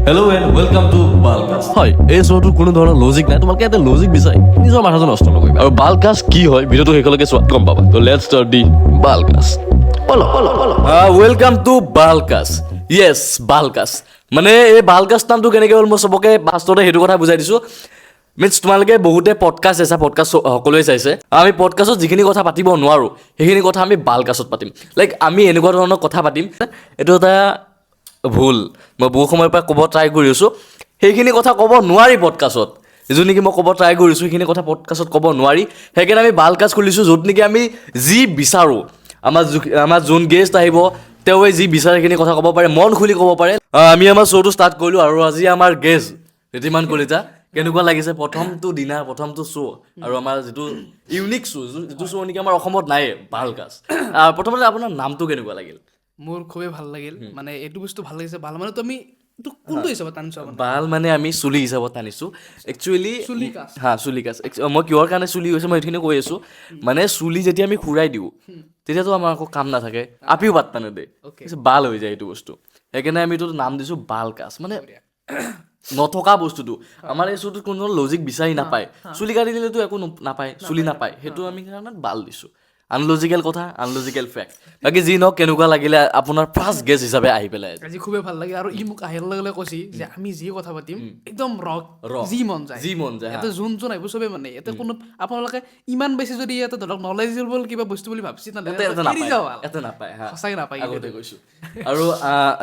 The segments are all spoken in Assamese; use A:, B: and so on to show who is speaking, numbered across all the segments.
A: Hello' and welcome to Balcast. হয়, এই শ্ব'টোৰ কোনো ধৰণৰ লজিক নাই, তোমালোকে এটা লজিক বিচাৰি নিজৰ মাথাটো নষ্ট নকৰিবা। আৰু বালকাষ্ট কি হয় ভিডিঅ'টো শেষলৈকে চোৱা গম পাবা। ত' let's start the Balcast. Welcome to Balcast. Yes, Balcast. মানে এই বালকাষ্ট নামটো কেনেকৈ হ'ল মই চবকে ফাৰ্ষ্টতে সেইটো কথা বুজাই দিছোঁ। মিনছ তোমালোকে বহুতে পডকাষ্ট চাইছা, পডকাষ্ট সকলোৱে চাইছে। আমি পডকাষ্টত যিখিনি কথা পাতিব নোৱাৰোঁ সেইখিনি কথা আমি বালকাষ্টত পাতিম। লাইক আমি এনেকুৱা ধৰণৰ কথা পাতিম, এইটো এটা ভুল মই বহু সময়ৰ পৰা ক'ব ট্ৰাই কৰি আছোঁ। সেইখিনি কথা ক'ব নোৱাৰি পডকাষ্টত, যোন নেকি মই ক'ব ট্ৰাই কৰিছোঁ সেইখিনি কথা পডকাষ্টত ক'ব নোৱাৰি। সেইকাৰণে আমি বালকাষ্ট খুলিছোঁ, য'ত নেকি আমি যি বিচাৰোঁ, আমাৰ যোন গেষ্ট আহিব তেওঁৱে যি বিচাৰে সেইখিনি কথা ক'ব পাৰে, মন খুলি ক'ব পাৰে। আমি আমাৰ শ্ব'টো ষ্টাৰ্ট কৰিলোঁ আৰু আজি আমাৰ গেষ্ট ঋদ্ধিমান কলিতা। কেনেকুৱা লাগিছে প্ৰথমটো দিনাৰ প্ৰথমটো শ্ব' আৰু আমাৰ যিটো ইউনিক শ্ব', যিটো শ্ব' নেকি আমাৰ অসমত নাইয়ে, বালকাষ্ট। প্ৰথমতে আপোনাৰ নামটো কেনেকুৱা লাগিল?
B: মোৰ খুবেই ভাল লাগিল, মানে এইটো বস্তু ভাল লাগিছে। ভাল মানে তুমি এইটো কোনটো হিচাপত টানিছা মানে?
A: বাল মানে আমি চুলি হিচাপত টানিছোঁ একচুৱেলি।
B: চুলি কাষ্ট।
A: চুলি কাষ্ট। মই কিহৰ কাৰণে চুলি হৈছে মই এইখিনি কৈ আছোঁ। মানে চুলি যেতিয়া আমি খুৰাই দিওঁ তেতিয়াতো আমাৰ একো কাম নাথাকে, আপিও পাত্তা নেদে,
B: অ'কে।
A: বাল হৈ যায় এইটো বস্তু। সেইকাৰণে আমি এইটো নাম দিছোঁ বালকাষ্ট, মানে নথকা বস্তুটো। আমাৰ এই শ্ব'টোত কোনো লজিক বিচাৰি নাপায়। চুলি কাটি দিলেতো একো নাপায়, চুলি নাপায়, সেইটো আমি কাৰণে বাল দিছোঁ। আনলজিকেল কথা, আনলজিকেল ফেক্ট। বাকী যি নহওক, কেনেকুৱা লাগিলে আপোনাৰ ফাৰ্ষ্ট গেষ্ট হিচাপে আহি পেলাই?
B: আজি খুবেই ভাল লাগে আৰু ই মোক আহিৰ লগে লগে কৈছে যে আমি যি কথা পাতিম একদম যি মন যায়,
A: যি মন যায়।
B: ইয়াতে যোন আহিব চবেই মানে ইয়াতে কোনো আপোনালোকে ইমান বেছি যদি ইয়াতে ধৰক নলেজেবল কিবা বস্তু বুলি ভাবিছে এৰি যাওঁ ভাল।
A: ইয়াতে নাপায় হা,
B: সঁচাকৈ নাপায়
A: আগতে কৈছোঁ। আৰু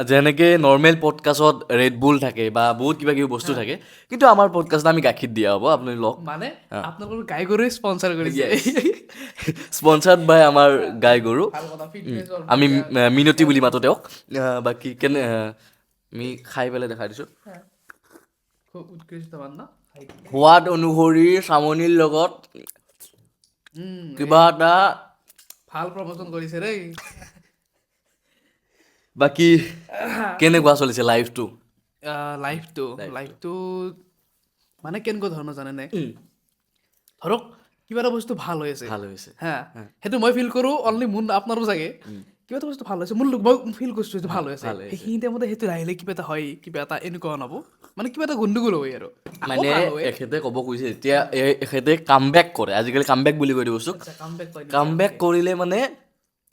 A: যেনেকৈ নৰ্মেল পডকাষ্টত ৰেড বুল থাকে বা বহুত কিবা কিবি বস্তু থাকে, কিন্তু আমাৰ পডকাষ্টত আমি গাখীৰ দিয়া হ'ব, আপুনি লওক।
B: মানে আপোনালোকৰ গাই গৰুৱে স্পনচাৰ কৰিছে।
A: স্পনচাৰ্ড বাই আমাৰ গাই গৰু।
B: ভাল কথা, ফিটনেছৰ
A: আমি মিনতি বুলি মাতো তেওঁক। বাকী কেনে আমি খাই পেলাই দেখাই দিছোঁ।
B: খুব উৎকৃষ্ট মান ন?
A: সোৱাদ অনুসৰি চামনিৰ লগত কিবা এটা।
B: ভাল প্ৰমোচন কৰিছে দেই।
A: বাকী কেনেকুৱা চলিছে লাইফটো?
B: লাইফটো মানে কেনেকুৱা ধৰণৰ জানেনে? ধৰক কিবা এটা বস্তু ভাল হৈ আছে,
A: ভাল হৈছে।
B: হা, সেইটো মই ফিল কৰোঁ অনলি মোৰ, আপোনাৰো চাগে কিবা এটা বস্তু ভাল হৈছে, মই ফিল কৰিছোঁ সেইটো ভাল হৈ আছে। সেইখিনি টাইমতে সেইটো আহিলে কিবা এটা হয়, কিবা এটা এনেকুৱা নহ'ব, মানে কিবা এটা গণ্ডগোল হয় আৰু আকৌ
A: মানে
B: ভাল হয়।
A: এখেতে ক'ব খুজিছে এতিয়া এখেতে কামবেক কৰে, আজিকালি কামবেক বুলি কৈ দিব বস্তু। কামবেক কৰিলে মানে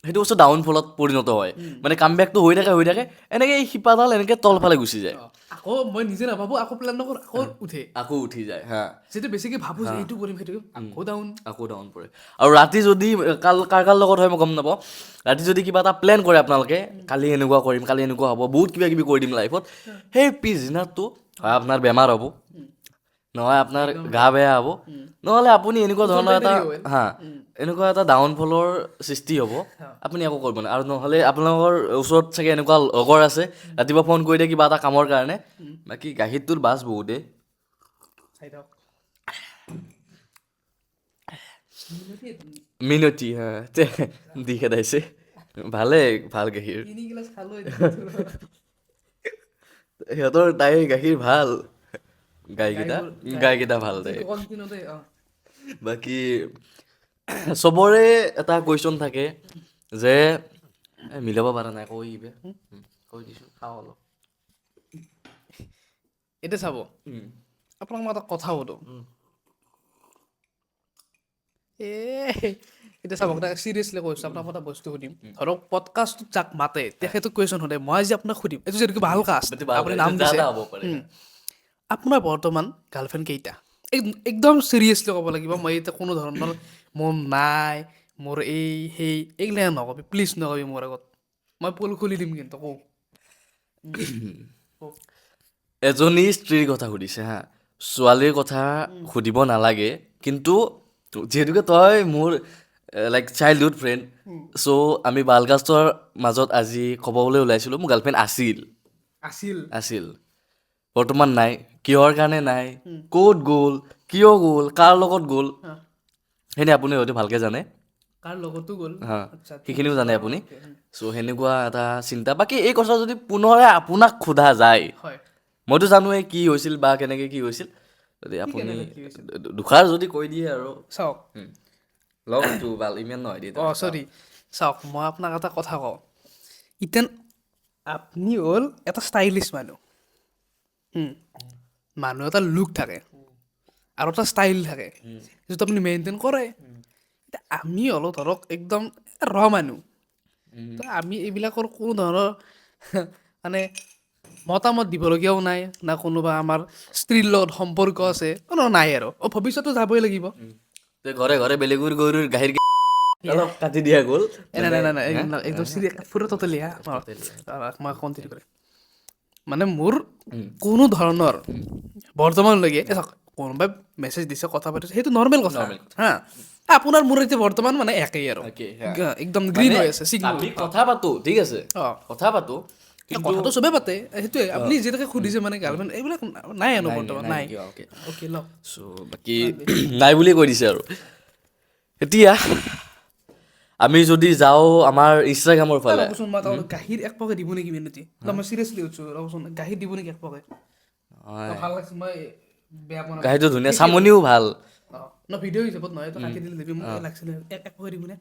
A: সেইটো বস্তু ডাউনফলত পৰিণত হয়। মানে কামবেকটো হৈ থাকে এনেকৈ এই শিপাডাল এনেকৈ তলফালে গুচি যায়,
B: আকৌ মই নিজে নাভাবোঁ, আকৌ প্লেন নকৰোঁ, আকৌ উঠে।
A: আকৌ উঠি যায় হা।
B: যেতিয়া বেছিকৈ ভাবোঁ যে এইটো কৰিম সেইটো
A: আকৌ ডাউন পৰে। আৰু ৰাতি যদি কাৰ লগত হয় মই গম নাপাওঁ, ৰাতি যদি কিবা এটা প্লেন কৰে আপোনালোকে, কালি এনেকুৱা কৰিম, কালি এনেকুৱা হ'ব, বহুত কিবা কিবি কৰি দিম লাইফত, সেই পিছদিনাটো হয় আপোনাৰ বেমাৰ হ'ব, নহয় আপোনাৰ গা বেয়া হ'ব, নহ'লে আপুনি এনেকুৱা ধৰণৰ এটা এনেকুৱা এটা ডাউনফলৰ সৃষ্টি হ'ব, আপুনি একো কৰিব নোৱাৰে। আৰু নহ'লে আপোনালোকৰ ওচৰত চাগে এনেকুৱা লগৰ আছে ৰাতিপুৱা ফোন কৰি দিয়ে কিবা এটা কামৰ কাৰণে। বাকী গাখীৰটোত বাছ বহুতেই মিনতি দি খেদাইছে। ভালে, ভাল গাখীৰ সিহঁতৰ, তাইৰ গাখীৰ ভাল, গাইকেইটা ভাল তাই। বাকী চবৰে এটা কুৱেশ্যন থাকে যে মিলাব পৰা নাই, কৈ দিছোঁ খাওঁ অলপ।
B: এতিয়া চাব, আপোনাক মই এটা কথা সুধোঁ। এতিয়া চাব, চিৰিয়াছলি কৈছোঁ, আপোনাক এটা বস্তু সুধিম। ধৰক পডকাষ্টত যাক মাতে তেখেতক কুৱেশ্যন সোধে, মই আজি আপোনাক সুধিম, এইটো যিহেতু ভাল কাষ্ট, আপুনি নাম দিছে, আপোনাৰ বৰ্তমান গাৰ্লফ্ৰেণ্ড কেইটা? একদম চিৰিয়াছলি ক'ব লাগিব, মই এতিয়া কোনো ধৰণৰ মোৰ নাই, মোৰ সেই এইগিলা নকবি, প্লিজ নকবি মোৰ আগত, মই পোল খুলি দিম কিন্তু কওঁ।
A: এজনী স্ত্ৰীৰ কথা সুধিছে হা, ছোৱালীৰ কথা সুধিব নালাগে, কিন্তু যিহেতুকে তই মোৰ লাইক চাইল্ডহুড ফ্ৰেণ্ড, চ' আমি বালকাষ্টৰ মাজত আজি ক'বলৈ ওলাইছিলোঁ মোৰ গাৰ্লফ্ৰেণ্ড আছিল, বৰ্তমান নাই। কিহৰ কাৰণে নাই, ক'ত গ'ল, কিয় গ'ল, কাৰ লগত গ'ল, সেইখিনি আপুনি হয়তো ভালকৈ জানে,
B: কাৰ লগতো গ'ল,
A: সেইখিনিও জানে আপুনি। চ' সেনেকুৱা এটা চিন্তা। বাকী এই কথা যদি পুনৰে আপোনাক সোধা যায়, মইতো জানোৱেই কি হৈছিল বা কেনেকৈ কি হৈছিল, যদি আপুনি দুষাৰ যদি কৈ দিয়ে আৰু
B: চাওক,
A: লগটো ভাল ইমান নহয় দেই।
B: চাওক, মই আপোনাক এটা কথা কওঁ, ইতেন আপুনি হ'ল এটা ষ্টাইলিছ মানুহ, মানুহ এটা লুক থাকে আৰু এটা ষ্টাইল থাকে যিটো আপুনি মেইনটেইন কৰে। এতিয়া আমি হ'লো ধৰক একদম মানুহ, তো আমি এইবিলাকৰ কোনো ধৰণৰ মানে মতামত দিবলগীয়াও নাই, না কোনোবা আমাৰ স্ত্ৰীৰ লগত সম্পৰ্ক আছে, কোনো নাই আৰু ভৱিষ্যতো যাবই লাগিব।
A: ঘৰে ঘৰে বেলেগৰ গৰুৰ গাখীৰ অলপ কাটি দিয়া গ'ল।
B: নাই একদম পুৰা টটেলি মই কণ্টিনিউ কৰিম। মানে মোৰ কোনো ধৰণৰ বৰ্তমানলৈকে কোনোবাই মেছেজ দিছে, কথা পাতিছে, সেইটো নৰ্মেল কথা হা। আপোনাৰ মোৰ এতিয়া বৰ্তমান মানে একেই আৰু একদম গ্ৰীণ হৈ আছে signal।
A: আমি কথা পাতো, ঠিক আছে, কথা পাতো,
B: কথাটো চবে পাতে, সেইটোৱে আপুনি যেনেকৈ সুধিছে মানে গাৰ্লফ্ৰেণ্ড এইবিলাক নাই আৰু বৰ্তমান নাই। অ'কে লওক
A: চ' বাকী নাই বুলি কৈ দিছে আৰু। এতিয়া আমি যদি যাওঁ আমাৰ ইনষ্টাগ্ৰামৰ ফালে,
B: ৰ'বচোন মই তাৰমানে গাখীৰ এক পকে দিব নেকি মিনতি, মই চিৰিয়াছলি কৈছোঁ, ৰ'বচোন গাখীৰ দিব নেকি এক পকে? ভাল লাগিছে, মই বেয়া পোৱা নাই।
A: গাখীৰটো ধুনীয়া, চামনিও ভাল।
B: ন ভিডিঅ' হিচাপত নহয়, তো কাটি দিলে দিবি, মোক লাগিছিলে এক পকে দিবনে?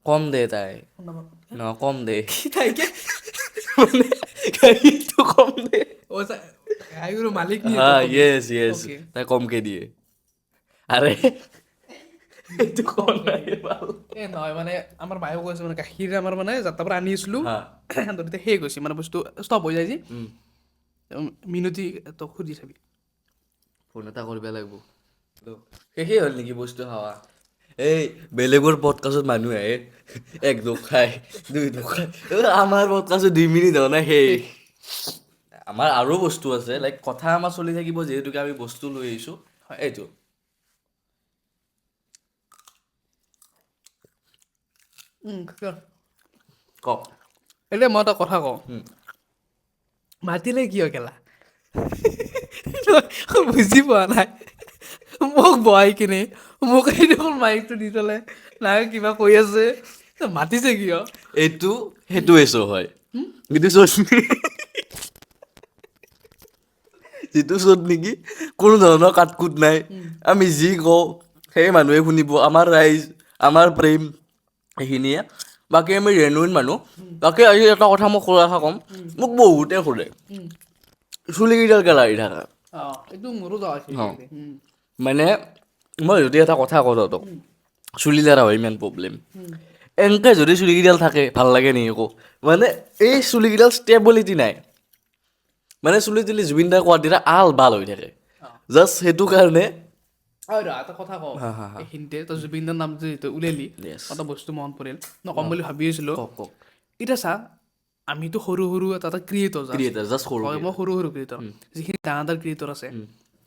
A: কম দে তাই,
B: ফোন নম্বৰ
A: কম দে,
B: তাইকে
A: মানে গাখীৰটো কম দে।
B: গাখীৰৰ মালিক নি
A: হা য়েছ তাই কমকে দিয়ে। আৰে এইটো কম নাই ভাল।
B: এই নহয় মানে আমাৰ মায়েও কৈছে মানে গাখীৰ আমাৰ মানে যাত্ৰাৰ পৰা আনি আছিলোঁ, তেতিয়া সেই গৈছে মানে বস্তু ষ্টপ হৈ যায় যে মিনতি তই সুধি চাবি।
A: ফোন এটা কৰিব লাগিব। শেষেই হ'ল নেকি বস্তু খাৱা? এই বেলেগৰ পডকাষ্টত মানুহ আহে, এক ঢোক খায়, দুই ঢোক খায়, আমাৰ পডকাষ্টত 2 মিনিট হোৱা নাই সেই। আমাৰ আৰু বস্তু আছে, লাইক কথা আমাৰ চলি থাকিব, যিহেতুকে আমি বস্তু লৈ আহিছোঁ এইটো। কওক।
B: এতিয়া মই এটা কথা কওঁ, মাতিলে কিয় কেলা? বুজি পোৱা নাই। মোক বহাই কিনে মোক এই দেখোন মাইকটো দি থ'লে, নাই কিবা কৈ আছে, মাতিছে কিয়?
A: এইটো সেইটোৱে শ্ব' হয়, যিটো শ্ব'ত যিটো শ্ব'ত নেকি কোনো ধৰণৰ কাটকুট নাই, আমি যি কওঁ সেই মানুহে শুনিব, আমাৰ ৰাইজ, আমাৰ প্ৰেম সেইখিনিয়ে। বাকী আমি জেনুইন মানুহ। বাকী আজি এটা কথা মই ক'ম, মোক বহুতে সোধে চুলিকেইডাল কেলা আহি থাকা।
B: এইটো মোৰো
A: মানে মই যদি এটা কথা কওঁ তহঁতক, চুলি দ্বাৰা হয় ইমান প্ৰব্লেম, এনেকৈ যদি চুলিকেইডাল থাকে ভাল লাগে নেকি আকৌ? মানে এই চুলিকেইডাল ষ্টেবিলিটি নাই। মানে চুলি তুলি জুবিন দাই কোৱাৰ দিনা আল বাল হৈ থাকে, জাষ্ট সেইটো কাৰণে।
B: এটা কথা কওঁ, এইখিনিতে তই জুবিনদাৰ নামটো যিটো উলিয়ালি, এটা বস্তু মনত পৰিল, মই ক'ম বুলি ভাবি আছিলোঁ।
A: কওক।
B: এতিয়া চা, আমিতো সৰু এটা ক্ৰিয়েটৰ,
A: জাষ্ট সৰু
B: মই সৰু ক্ৰিয়েটৰ, যিখিনি ডাঙৰ ক্ৰিয়েটৰ আছে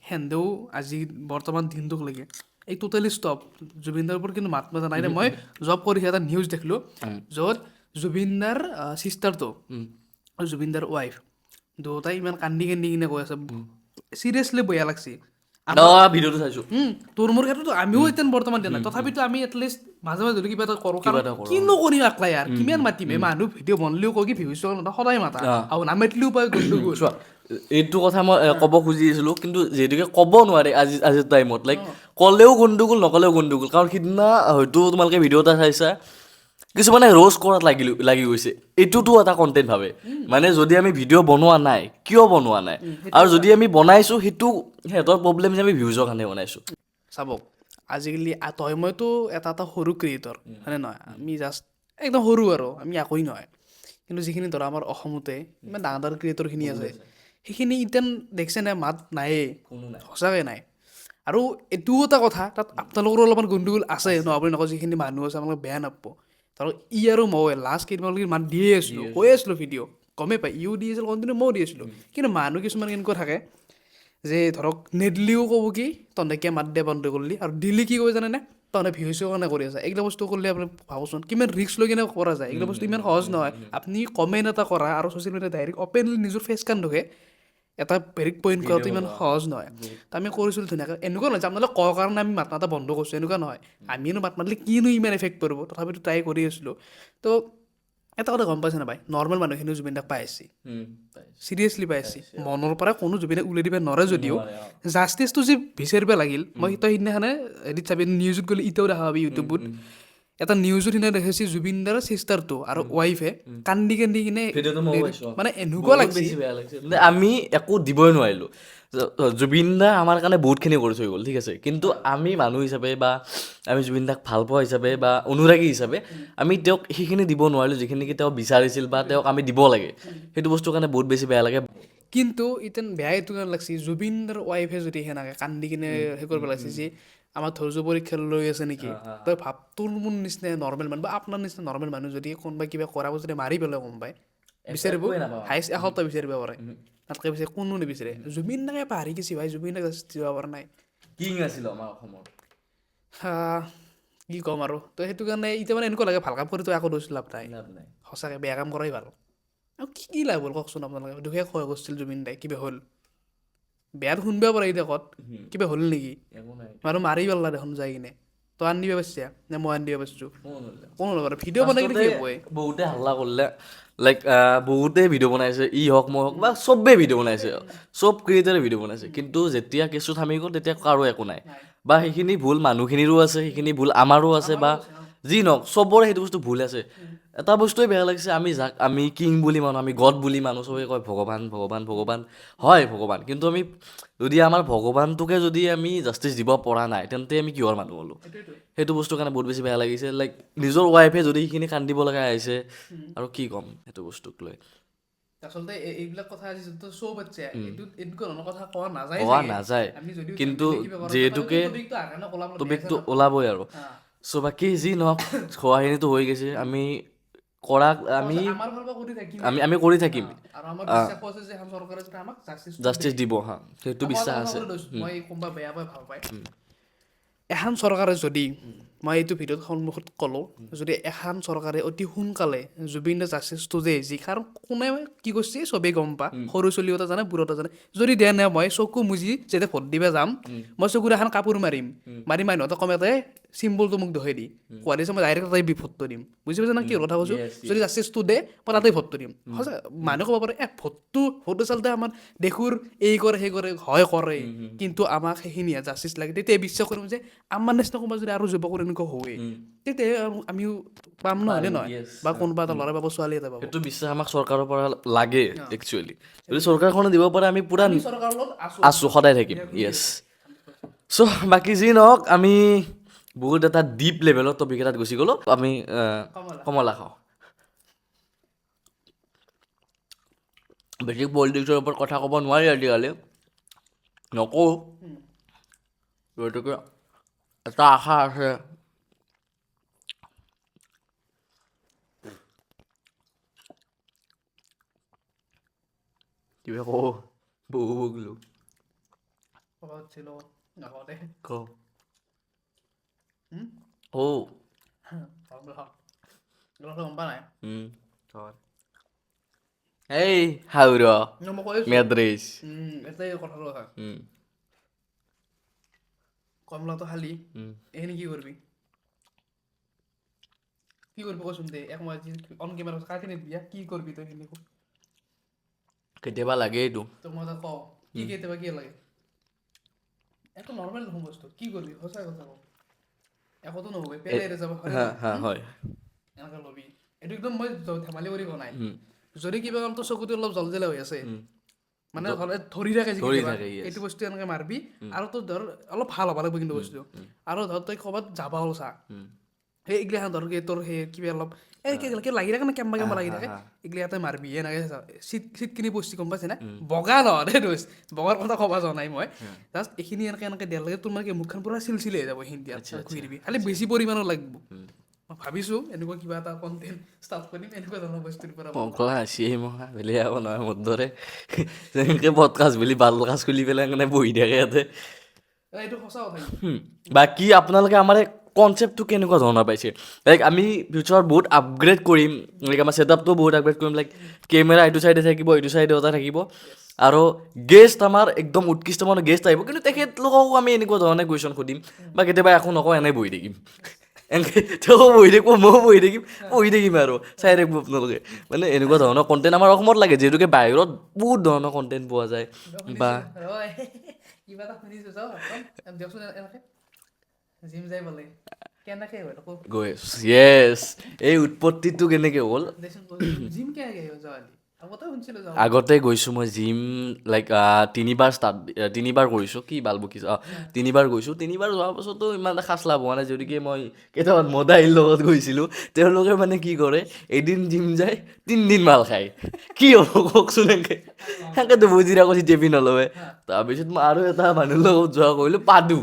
B: সেহেঁতেও আজি বৰ্তমান দিনটোক লাগে এই টোটেলি ষ্টপ। জুবিনদাৰ ওপৰত কিন্তু মাত মাতা নাই দে। মই জব কৰি এটা নিউজ দেখিলোঁ, য'ত জুবিনদাৰ ছিষ্টাৰটো আৰু জুবিনদাৰ ৱাইফ দুয়োটাই ইমান কান্দি কিনে কৈ আছে, চিৰিয়াছলি বেয়া লাগছে।
A: ভিডিঅ'টো চাইছোঁ।
B: তোৰ মোৰ ক্ষেত্ৰতো আমিও এতিয়া বৰ্তমান দিয়া নাই, তথাপিতো আমি এটলিষ্ট মাজে যদি কিবা এটা কৰোঁ, কাৰণ কিনো কৰিম একলা ইয়াৰ, কিমান মাতিম মানুহ ভিডিঅ' বনলিও কওঁ কি ভিউজ সদায় মাতা আৰু নামাতিলেও পাই গণ্ডগোল।
A: এইটো কথা মই ক'ব খুজিছিলোঁ, কিন্তু যিহেতুকে ক'ব নোৱাৰে আজিৰ টাইমত, লাইক ক'লেও গণ্ডগোল, নক'লেও গণ্ডগোল। কাৰণ সিদিনা হয়তো তোমালোকে ভিডিঅ' এটা চাইছা, কিছুমানে ৰ'ষ্ট কৰাত লাগি গৈছে। এইটোতো এটা কণ্টেণ্ট ভাবে, মানে যদি আমি ভিডিঅ' বনোৱা নাই, কিয় বনোৱা নাই, আৰু যদি আমি বনাইছোঁ সেইটো সিহঁতৰ প্ৰব্লেম যে আমি ভিউজৰ কাৰণে বনাইছোঁ।
B: চাবক আজিকালি তই মইতো এটা সৰু ক্ৰিয়েটৰ হয়নে নহয়, আমি জাষ্ট একদম সৰু আৰু আমি একোৱেই নহয়। কিন্তু যিখিনি ধৰা আমাৰ অসমতে ইমান ডাঙৰ ক্ৰিয়েটৰখিনি আছে, সেইখিনি এতিয়া দেখিছে নাই, মাত নায়েই, সঁচাকৈ নাই। আৰু এইটোও এটা কথা, তাত আপোনালোকৰো অলপমান গণ্ডগোল আছে, নহ'ব নকওঁ, যিখিনি মানুহ আছে আপোনালোকে বেয়া নাপাব। ধৰক আৰু মই লাষ্ট কেইদিনমানলৈকে মাত দিয়ে আছিলোঁ, কৈ আছিলোঁ ভিডিঅ', গমেই পাই ইও দি আছিল কণ্টিনিউ, ময়ো দি আছিলোঁ। কিন্তু মানুহ কিছুমান এনেকুৱা থাকে যে ধৰক নেদলিও ক'ব কি তহঁতে কিয় মাত দিয়া বন্ধ কৰিলি, আৰু দিলি কি ক'ব জানেনে, তহঁতে ভিউজৰ কাৰণে কৰি আছে। এইগিলা বস্তু কৰিলে আপুনি ভাবচোন কিমান ৰিস্ক লৈ কিনে কৰা যায়। এইগিলা বস্তু ইমান সহজ নহয়। আপুনি কমেণ্ট এটা কৰা আৰু ছ'চিয়েল মিডিয়াত ডাইৰেক্ট অপেনলি নিজৰ ফেচ কান ঢোকে এটা ভেৰিক পইণ্ট কৰাটো ইমান সহজ নহয়। তো আমি কৰিছিলোঁ ধুনীয়াকৈ, এনেকুৱা নহয় যে আপোনালোকে কওঁ কাৰণে আমি মাত মাতা বন্ধ কৰিছোঁ, এনেকুৱা নহয়। আমিনো মাত মাতিলে কিনো ইমান এফেক্ট পৰিব, তথাপিতো ট্ৰাই কৰি আছিলোঁ। তো এটা কথা গম পাইছে নাপায়, নৰ্মেল মানুহখিনিও জুবিন দাক পাই আছে, চিৰিয়াছলি পাই আছে। মনৰ পৰা কোনো জুবিনক উলিয়াই দিব নোৱাৰে যদিও জাষ্টিছটো যে বিচাৰিব লাগিল। মই তই সিদিনাখনে এডিট চাবি, নিউজত গ'লে এতিয়াও দেখা পাবি ইউটিউবত, এটা নিউজত সিদিনা দেখিছে জুবিন দাৰ চিষ্টাৰটো আৰু ৱাইফে কান্দি কান্দি কিনে মানে এনেকুৱা লাগিছে
A: বেছি বেয়া লাগিছে মানে আমি একো দিবই নোৱাৰিলোঁ জুবিন দা আমাৰ কাৰণে বহুতখিনি কৰি থৈ গ'ল ঠিক আছে কিন্তু আমি মানুহ হিচাপে বা আমি জুবিন দাক ভাল পোৱা হিচাপে বা অনুৰাগী হিচাপে আমি তেওঁক সেইখিনি দিব নোৱাৰিলোঁ যিখিনি তেওঁ বিচাৰিছিল বা তেওঁক আমি দিব লাগে সেইটো বস্তুৰ কাৰণে বহুত বেছি বেয়া লাগে
B: কিন্তু ইতেন বেয়া এইটো কাৰণে লাগছে জুবিন দাৰ ৱাইফে যদি সেনেকে কান্দি কিনে সেই কৰিব লাগিছে যে আমাৰ ধৈৰ্য পৰীক্ষা লৈ আছে নেকি তই ভাব তোৰ মোৰ নিচিনা নৰ্মেল মানুহ বা আপোনাৰ নিচিনা নৰ্মেল মানুহ যদি কোনোবাই কিবা কৰাব যদি মাৰি পেলাই কোনোবাই বিচাৰিব হাইষ্ট এসপ্তাহ বিচাৰিব পাৰে তাতকৈ বেছি কোনো নিবিচাৰে জুবিন দাকে পাহৰি গৈছে ভাই জুবিন দাক দিব পৰা নাই
A: কিং আছিল আমাৰ অসমৰ
B: কি ক'ম আৰু তো সেইটো কাৰণে এতিয়া মানে এনেকুৱা লাগে ভাল কাম কৰি তই একো দোষ লাভ নাই
A: লাভ নাই
B: সঁচাকৈ বেয়া কাম কৰাই ভাল আৰু কি লাভ হ'ল কওকচোন আপোনালোকে দুখে ক্ষয় কৰিছিল জুবিন দাই কিবা হ'ল বেয়াত শুনব পাৰে এতিয়া ক'ত কিবা হ'ল নেকি
A: একো নাই
B: মানুহ মাৰি পেলা দেখোন যাই কিনে তই আন দিব পাৰিছা নে মই আন দিব পাৰিছোঁ কোনো নকৰে ভিডিঅ' বনাই কিনে কি হ'ব
A: বহুতে হাল্লা কৰিলে লাইক বহুতে ভিডিঅ' বনাইছে ই হওক মই হওক বা চবেই ভিডিঅ' বনাইছে চব ক্ৰিয়েটাৰে ভিডিঅ' বনাইছে কিন্তু যেতিয়া কেছটো থামি গ'ল তেতিয়া কাৰো একো নাই বা সেইখিনি ভুল মানুহখিনিৰো আছে সেইখিনি ভুল আমাৰো আছে বা যি নহওক চবৰে সেইটো বস্তু ভুল আছে এটা বস্তুৱে বেয়া লাগিছে আমি যাক আমি কিং বুলি মানো আমি গড বুলি মানো চবে কয় ভগৱান ভগৱান ভগৱান হয় ভগৱান কিন্তু আমি যদি আমাৰ ভগৱানটোকে যদি আমি জাষ্টিছ দিব পৰা নাই তেন্তে আমি কিহৰ মানুহ হ'লোঁ সেইটো বস্তুৰ কাৰণে বহুত বেছি বেয়া লাগিছে লাইক নিজৰ ৱাইফে যদি সেইখিনি কান্দিব লগা আহিছে আৰু কি ক'ম সেইটো বস্তুক লৈ
B: আচলতে এইবিলাক কথা আজি যোনটো শ্ব' পাতিছে এইটোত এনেকুৱা ধৰণৰ কথা কোৱা নাযায়
A: কোৱা নাযায় কিন্তু যিহেতুকে টপিকটো ওলাবই আৰু চ' বাকী যি নহওক খোৱাখিনিতো হৈ গৈছে আমি কৰাক আমি আমি কৰি থাকিম জাষ্টিছ দিব হা সেইটো বিশ্বাস আছে
B: মই কোনোবা বেয়া পাই ভাল পায় এখন চৰকাৰে যদি মই এইটো ভিডিঅ'ত সন্মুখত ক'লোঁ যদি এখন চৰকাৰে অতি সোনকালে জুবিন দা জাষ্টিছটো যে যি কাৰণ কোনে কি কৰিছে চবেই গম পা সৰু চলিওটা জানে বুঢ়াটা জানে যদি দিয়া নাই মই চকু মুজি যেতিয়া ভোট দিব যাম মই চকুৰ এখন কাপোৰ মাৰিম মাৰি মানুহতে কম ইয়াতে চিম্বলটো মোক দেখুৱাই দি কোৱা দিছে মই ডাইৰেক্ট তাতে ভোটটো দিম বুজি পাইছে না কি কথা কৈছোঁ যদি জাষ্টিছটো দে মই তাতে ভোটটো দিম সঁচা মানুহে ক'ব পাৰে ভোটটো চালতে আমাৰ দেশৰ এই কৰে সেই কৰে হয় কৰে কিন্তু আমাক সেইখিনিয়ে জাষ্টিছ লাগে তেতিয়া বিশ্বাস কৰিম যে আমাৰ নিচিনা কোনোবা যদি আৰু যুৱকৰ এনেকুৱা হয় তেতিয়া আমিও পাম নহয়নে নহয় বা কোনোবা এটা ল'ৰা পাব ছোৱালী এটা পাব
A: সেইটো বিশ্বাস আমাক চৰকাৰৰ পৰা লাগে একচুৱেলি যদি চৰকাৰখনে দিব পাৰে আমি পুৰা
B: চৰকাৰৰ লগত
A: আছোঁ সদায় থাকিম য়েছ চ' বাকী যি নহওক আমি বহুত এটা ডিপ লেভেলৰ টপিক এটাত গুচি গ'লোঁ আমি কমলা খাওঁ বেছি পলিটিক্সৰ ওপৰত কথা ক'ব নোৱাৰি আজিকালি নকওঁ গতিকে এটা আশা আছে কিবা কওঁ বহু বগলো কওঁ
B: গম পা নাই
A: এই হাউৰ মেদ্ৰেছ
B: এটাই কথাটো কথা কমলাটো খালি এইখিনি কি কৰিবি কচোন দে এক মই অন কেমেৰা কাখিনি দিয়া কি কৰিবি তই সেইখিনি
A: কেতিয়াবা লাগে এইটো
B: তোক মই এটা কওঁ কি কেতিয়াবা কি লাগে একো নৰ্মেল দেখোন বস্তু কি কৰিবি সঁচাই কথা কওঁ একোতো নহ'ব পেলাই যাব
A: হয়
B: এনেকৈ ল'বি এইটো একদম মই ধেমালি কৰি কোৱা নাই যদি কিবা কামটো চকুটো অলপ জলজলা হৈ আছে মানে ধৰি থাকে এইটো বস্তু এনেকৈ মাৰবি আৰু তোৰ ধৰ অলপ ভাল হ'ব লাগিব কিন্তু বস্তুটো আৰু ধৰ তই ক'ৰবাত যাবা হ'ল চা সেই এইগিলাখান ধৰ তোৰ সেই কিবা অলপ লাগি থাকে না কেম্বা লাগি থাকে এইগিলা তই মাৰবি এনেকৈ চিট কিনি বস্তু গম পাইছে না বগা নহয় দেই দোষ বগাৰ কথা ক'ব যোৱা নাই মই জাষ্ট এইখিনি এনেকৈ দিয়াৰ লাগে তোৰ মানে কি মুখখন পূৰা চিলচিলে হৈ যাব এইখিনি দিয়াত ঘূৰি দিবি খালি বেছি পৰিমাণৰ লাগিব মই ভাবিছোঁ এনেকুৱা কিবা এটা কণ্টেণ্ট ষ্টাৰ্ট কৰিম এনেকুৱা ধৰণৰ বস্তুৰ পৰা
A: হাঁচিয়ে মহা বেলেগ হ'ব নহয় মোৰ দৰে যেনেকৈ পডকাষ্ট বুলি ভাল কাজ খুলি পেলাই মানে বহি থাকে ইয়াতে
B: এইটো সঁচা কথা
A: বাকী আপোনালোকে আমাৰ এই কনচেপ্টটো কেনেকুৱা ধৰণৰ পাইছে লাইক আমি ফিউচাৰত বহুত আপগ্ৰেড কৰিম লাইক আমাৰ ছেটআপটো বহুত আপগ্ৰেড কৰিম লাইক কেমেৰা এইটো চাইডে থাকিব এইটো চাইডে এটা থাকিব আৰু গেষ্ট আমাৰ একদম উৎকৃষ্ট মানৰ গেষ্ট আহিব কিন্তু তেখেতলোককো আমি এনেকুৱা ধৰণে কুৱেশ্যন সুধিম বা কেতিয়াবা একো নকওঁ এনেই বহি থাকিম এনেকৈ তেওঁ বহি থাকিব ময়ো বহি থাকিম আৰু চাই থাকিব আপোনালোকে মানে এনেকুৱা ধৰণৰ কণ্টেণ্ট আমাৰ অসমত লাগে যিহেতুকে বাহিৰত বহুত ধৰণৰ কণ্টেণ্ট পোৱা যায় বা
B: কিবা এটা শুনিছোঁ দিয়কচোন এনেকৈ জিম যাই বোলে কেনেকে হয়
A: গৈ আছো য়েছ এই উৎপত্তিটো কেনেকে হ'ল
B: জিম কেনেকে হয় যোৱালি আগতে শুনিছিলো যাওঁ
A: আগতে গৈছোঁ মই জিম লাইক তিনিবাৰ কৰিছোঁ কি বাল বকিছোঁ তিনিবাৰ গৈছোঁ তিনিবাৰ যোৱাৰ পাছতো ইমান এটা খাচ লাভ হোৱা নাই যদিকে মই কেইটামান মদাহীৰ লগত গৈছিলোঁ তেওঁলোকে মানে কি কৰে এদিন জিম যায় 3 দিন মাল খায় কি হ'ব কওকচোন সেনেকেতো বুজি নাকো টেপি নলয় তাৰপিছত মই আৰু এটা মানুহৰ লগত যোৱা কৰিলোঁ পাদু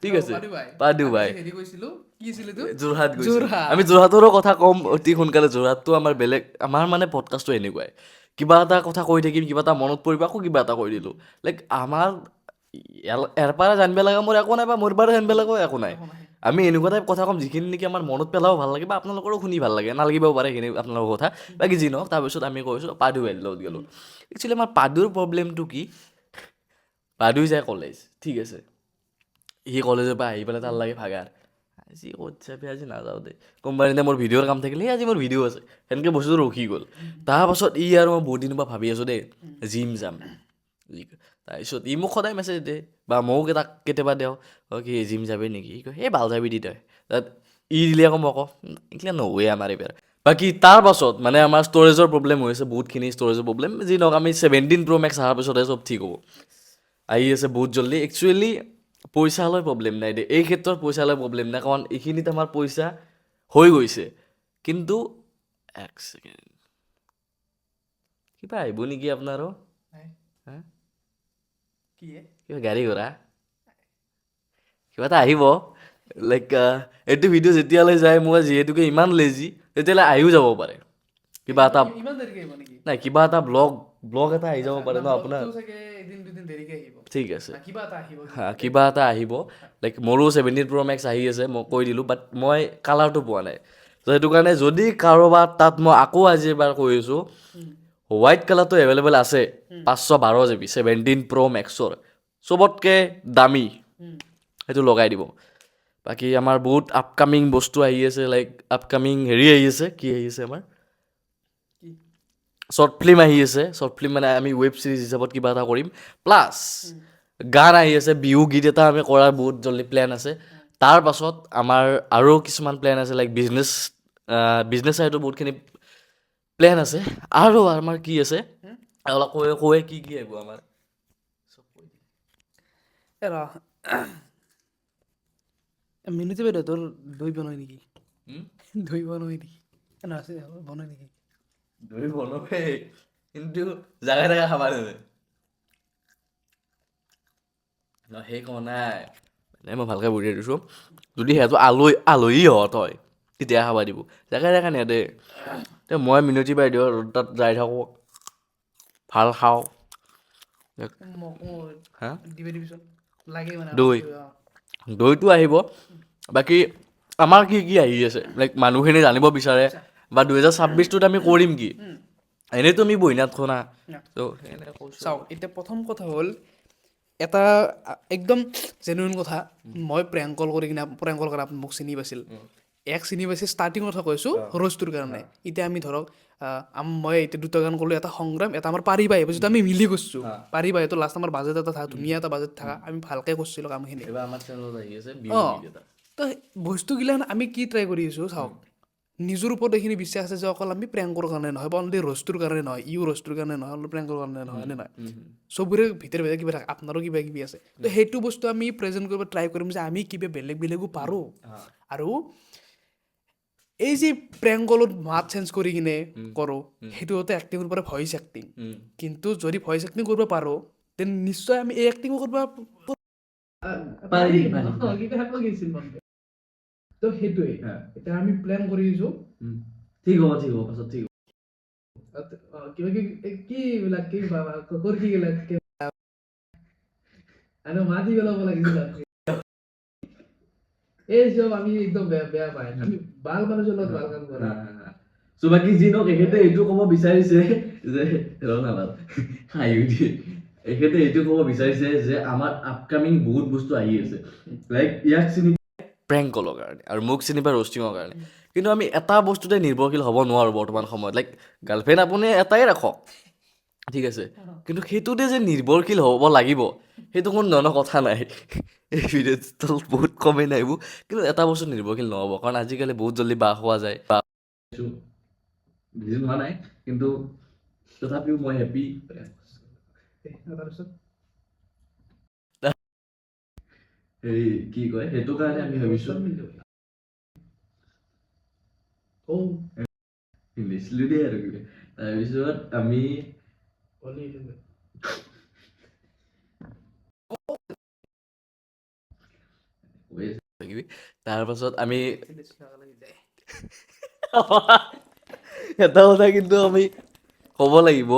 A: ঠিক আছে পাদু বাই
B: হেৰি কৈছিলো কি আছিল এইটো
A: যোৰহাট গৈছোঁ আমি যোৰহাটৰো কথা ক'ম অতি সোনকালে যোৰহাটটো আমাৰ বেলেগ আমাৰ মানে পডকাষ্টটো এনেকুৱাই কিবা এটা কথা কৈ থাকিম কিবা এটা মনত পৰিব আকৌ কিবা এটা কৈ দিলোঁ লাইক আমাৰ ইয়াৰ পৰা জানিব লগা মোৰ একো নাই বা মোৰ পৰা জানিব লগাও একো নাই আমি এনেকুৱা টাইপ কথা ক'ম যিখিনি নেকি আমাৰ মনত পেলাব ভাল লাগে বা আপোনালোকৰো শুনি ভাল লাগে নালাগিবও পাৰে সেইখিনি আপোনালোকৰ কথা বাকী যি নহওক তাৰপিছত আমি কৈছোঁ পাদু বাইৰ লগত গ'লোঁ একচুৱেলি আমাৰ পাদুৰ প্ৰব্লেমটো কি পাদু যায় কলেজ ঠিক আছে সি কলেজৰ পৰা আহি পেলাই তাৰ লাগে ভাগাৰ আজি ক'ত যাবি আজি নাযাওঁ দে কোনোবা দিনা মোৰ ভিডিঅ'ৰ কাম থাকিলে আজি মোৰ ভিডিঅ' আছে সেনেকৈ বস্তুটো ৰখি গ'ল তাৰপাছত ই আৰু মই বহুত দিনৰ পৰা ভাবি আছোঁ দেই জিম যাম তাৰপিছত ই মোক সদায় মেছেজ দিয়ে বা ময়ো তাক কেতিয়াবা দিওঁ কি জিম যাবি নেকি সি কয় এই ভাল যাবি দি তই তাত ই দিলে আকৌ মই কওঁ এইগিলা নহয়ে আমাৰ এইবাৰ বাকী তাৰ পাছত মানে আমাৰ ষ্ট'ৰেজৰ প্ৰব্লেম হৈ আছে বহুতখিনি ষ্ট'ৰেজৰ প্ৰব্লেম যি নহওক আমি 17 Pro Max অহাৰ পিছতহে চব ঠিক হ'ব আহি আছে বহুত জল্দি একচুৱেলি পইচা লৈ প্ৰব্লেম নাই দেই এই ক্ষেত্ৰত পইচা লৈ প্ৰব্লেম নাই কাৰণ এইখিনিত আমাৰ পইচা হৈ গৈছে কিন্তু এক ছেকেণ্ড কিবা আহিব নেকি আপোনাৰো হা
B: কি
A: কিবা গাড়ী ঘোঁৰা কিবা এটা আহিব লাইক এইটো ভিডিঅ' যেতিয়ালৈ যায় মই যিহেতুকে ইমান লেজি তেতিয়ালৈ আহিও যাব পাৰে কিবা এটা
B: ইমান দেৰিকে আহিব নেকি
A: নাই কিবা এটা ব্লগ এটা আহি যাব পাৰে ন আপোনাৰ
B: চাগে এদিন দুদিন দেৰিকে আহিব
A: ঠিক আছে
B: কিবা এটা আহিব
A: কিবা এটা আহিব লাইক মোৰো 17 Pro Max আহি আছে মই কৈ দিলোঁ বাট মই কালাৰটো পোৱা নাই তো সেইটো কাৰণে যদি কাৰোবাৰ তাত মই আকৌ আজি এবাৰ কৈ আছোঁ হোৱাইট কালাৰটো এভেইলেবল আছে 512 GB 17 Pro Maxৰ চবতকৈ দামী সেইটো লগাই দিব বাকী আমাৰ বহুত আপকামিং বস্তু আহি আছে লাইক আপকামিং হেৰি আহি আছে কি আহি আছে আমাৰ শ্বৰ্ট ফিল্ম আহি আছে শ্বৰ্ট ফিল্ম মানে আমি ৱেব ছিৰিজ হিচাপত কিবা এটা কৰিম প্লাছ গান আহি আছে বিহু গীত এটা আমি কৰাৰ বহুত জল্দি প্লেন আছে তাৰ পাছত আমাৰ আৰু কিছুমান প্লেন আছে লাইক বিজনেছ চাইডৰ বহুতখিনি প্লেন আছে আৰু আমাৰ কি আছে অলপ কৈ কি আহিব আমাৰ
B: এৰা মিনুতি বাইদেউ তোৰ দৈ বনাই নেকি দৈ বনাই নেকি আছে বনাই নেকি
A: দৈ বনাবে কিন্তু জাগাই জাগাই খাবা দেবে সেই কোৱা নাই মানে মই ভালকৈ বুজাই দিছোঁ যদি সিহঁতৰ আলহী হত হয় তেতিয়া খাবা দিব জাগাই জাগাই নেদে মই মিনতি বাইদেউৰ তাত যাই থাকোঁ ভাল খাওঁ হা দৈ দৈটো আহিব বাকী আমাৰ কি কি আহি আছে লাইক মানুহখিনি জানিব বিচাৰে বা 2026টোত আমি কৰিম কি এনেইতো আমি বহি নাথাকোঁ তো
B: চাওক এতিয়া প্ৰথম কথা হ'ল এটা একদম জেনুইন কথা মই প্ৰেংক কল কৰি কিনে প্ৰেংক কল কৰা মোক চিনি পাইছিল চিনি পাইছিল ষ্টাৰ্টিঙৰ কথা কৈছোঁ ৰ'জটোৰ কাৰণে এতিয়া আমি ধৰক মই এতিয়া দুটা গান ক'লোঁ এটা সংগ্ৰাম এটা আমাৰ পাৰিবাহিক যিটো আমি মিলি কৰিছোঁ পাৰিবাহিকটো লাষ্ট আমাৰ বাজেট এটা থকা ধুনীয়া এটা বাজেট থকা আমি ভালকৈ কৰিছিলোঁ কামখিনি অঁ তো বস্তুগিলান আমি কি ট্ৰাই কৰি আছোঁ চাওক নিজৰ ওপৰত এইখিনি বিশ্বাস আছে যে অকল আমি প্ৰেংকৰ কাৰণে নহয় বা অনলি ৰ'জটোৰ কাৰণে নহয় ৰ'জটোৰ কাৰণে নহয় অনলি প্ৰেংকৰ কাৰণে নহয় নে নহয় চবৰে ভিতৰে ভিতৰে কিবা থাকে আপোনাৰো কিবা কিবি আছে তো সেইটো বস্তু আমি প্ৰেজেণ্ট কৰিব ট্ৰাই কৰিম যে আমি কিবা বেলেগো পাৰোঁ আৰু এই যে প্ৰেংকলত মাত চেঞ্জ কৰি কিনে কৰোঁ সেইটো হয়তো এক্টিঙৰ পৰা ভইচ এক্টিং কিন্তু যদি ভইচ এক্টিং কৰিব পাৰোঁ তেন নিশ্চয় আমি এই এক্টিঙো কৰিব তো সেইটোৱে এতিয়া আমি প্লেন কৰি আছোঁ
A: ঠিক হ'ব পাছত ঠিক
B: কিবা কি বিলাক কি কি বিলাক আৰু মাতি পেলাব লাগিছিল এই চব আমি একদম বেয়া পাই আমি ভাল মানুহৰ লগত ভাল কাম কৰা
A: চ' বাকী যি নহওক এখেতে এইটো ক'ব বিচাৰিছে যে এখেতে এইটো ক'ব বিচাৰিছে যে আমাৰ আপকামিং বহুত বস্তু আহি আছে লাইক ইয়াক চিনি প্ৰেংক কলৰ কাৰণে আৰু মোক চিনি পায় ৰ'ষ্টিঙৰ কাৰণে কিন্তু আমি এটা বস্তুতে নিৰ্ভৰশীল হ'ব নোৱাৰোঁ বৰ্তমান সময়ত লাইক গাৰ্লফ্ৰেণ্ড আপুনি এটাই ৰাখক ঠিক আছে কিন্তু সেইটোতে যে নিৰ্ভৰশীল হ'ব লাগিব সেইটো কোনো ধৰণৰ কথা নাই এই ভিডিঅ'টো বহুত কমেই নাহিব কিন্তু এটা বস্তু নিৰ্ভৰশীল নহ'ব কাৰণ আজিকালি বহুত জল্দি বাহ হোৱা যায় বুজি হোৱা নাই কিন্তু তথাপিও মই হেপী
B: তাৰপিছত
A: হেৰি কি কয় সেইটো কাৰণে আমি ভাবিছোঁ লিখিলোঁ দেই আৰু কিবা তাৰপিছত আমি তাৰপাছত আমি এটা কথা কিন্তু আমি ক'ব লাগিব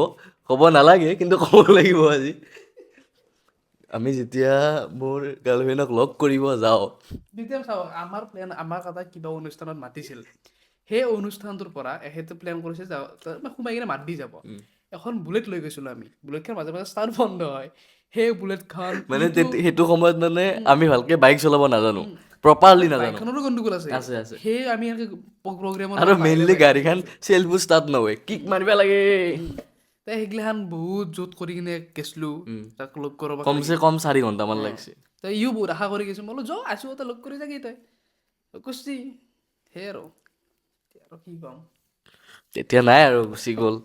A: ক'ব নালাগে কিন্তু ক'ব লাগিব আজি আমি যেতিয়া মোৰ গাৰ্লফ্ৰেণ্ডক লগ কৰিব যাওঁ
B: তেতিয়া চাওক আমাৰ প্লেন আমাক এটা কিবা অনুষ্ঠানত মাতিছিল সেই অনুষ্ঠানটোৰ পৰা এখেতে প্লেন কৰিছে সোমাই কিনে মাত দি যাব এখন বুলেট লৈ গৈছিলোঁ আমি বুলেটখন মাজে মাজে ষ্টাৰ্ট বন্ধ হয় সেই বুলেটখন
A: মানে সেইটো সময়ত মানে আমি ভালকে বাইক চলাব নাজানো প্ৰপাৰলি নাজানো
B: বাইকখনৰো গণ্ডগোল আছে
A: আছে
B: সেই আমি প্ৰগ্ৰেমৰ
A: আৰু মেইনলি গাড়ীখন চেল্ফো ষ্টাৰ্ট নহয় কিক মাৰিব লাগে
B: সেইগিলাখান বহুত জোত কৰি কিনে গেছলো তাক লগ কৰিব
A: কমচে কম 4 ঘণ্টামান লাগিছে
B: ইও বহুত আশা কৰি গৈছোঁ মই বোলো যাওঁ আছোঁ তই লগ কৰি যাবি তই কৈছি সেই আৰু কি ক'ম
A: তেতিয়া নাই আৰু গুচি গ'ল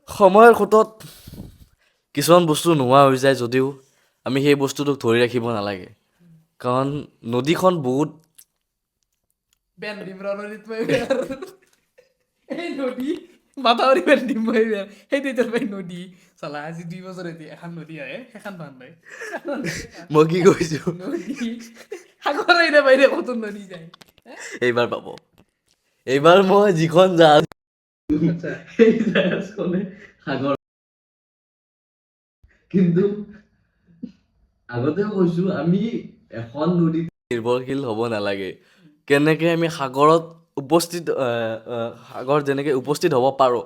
A: সময়ৰ সোঁতত কিছুমান বস্তু নোহোৱা হৈ যায় যদিও আমি সেই বস্তুটোক ধৰি ৰাখিব নালাগে কাৰণ নদীখন বহুত
B: বেন দিম নদীত মই এই নদী মাথাউৰি বেন দিম মই সেই তেতিয়াৰ পৰাই নদী চালা আজি 2 বছৰ এতিয়া এখন নদী আহে সেইখন বান্ধ নাই
A: মই কি কৈছোঁ
B: নদী সাগৰ আহিলে বাইৰে কত নদী যায়
A: এইবাৰ পাব এইবাৰ মই যিখন জাহাজ সেই জাহাজখনে সাগৰ কিন্তু আগতেও কৈছোঁ আমি এখন নদীত নিৰ্ভৰশীল হ'ব নালাগে কেনেকৈ আমি সাগৰত সাগৰ যেনেকৈ উপস্থিত হ'ব পাৰোঁ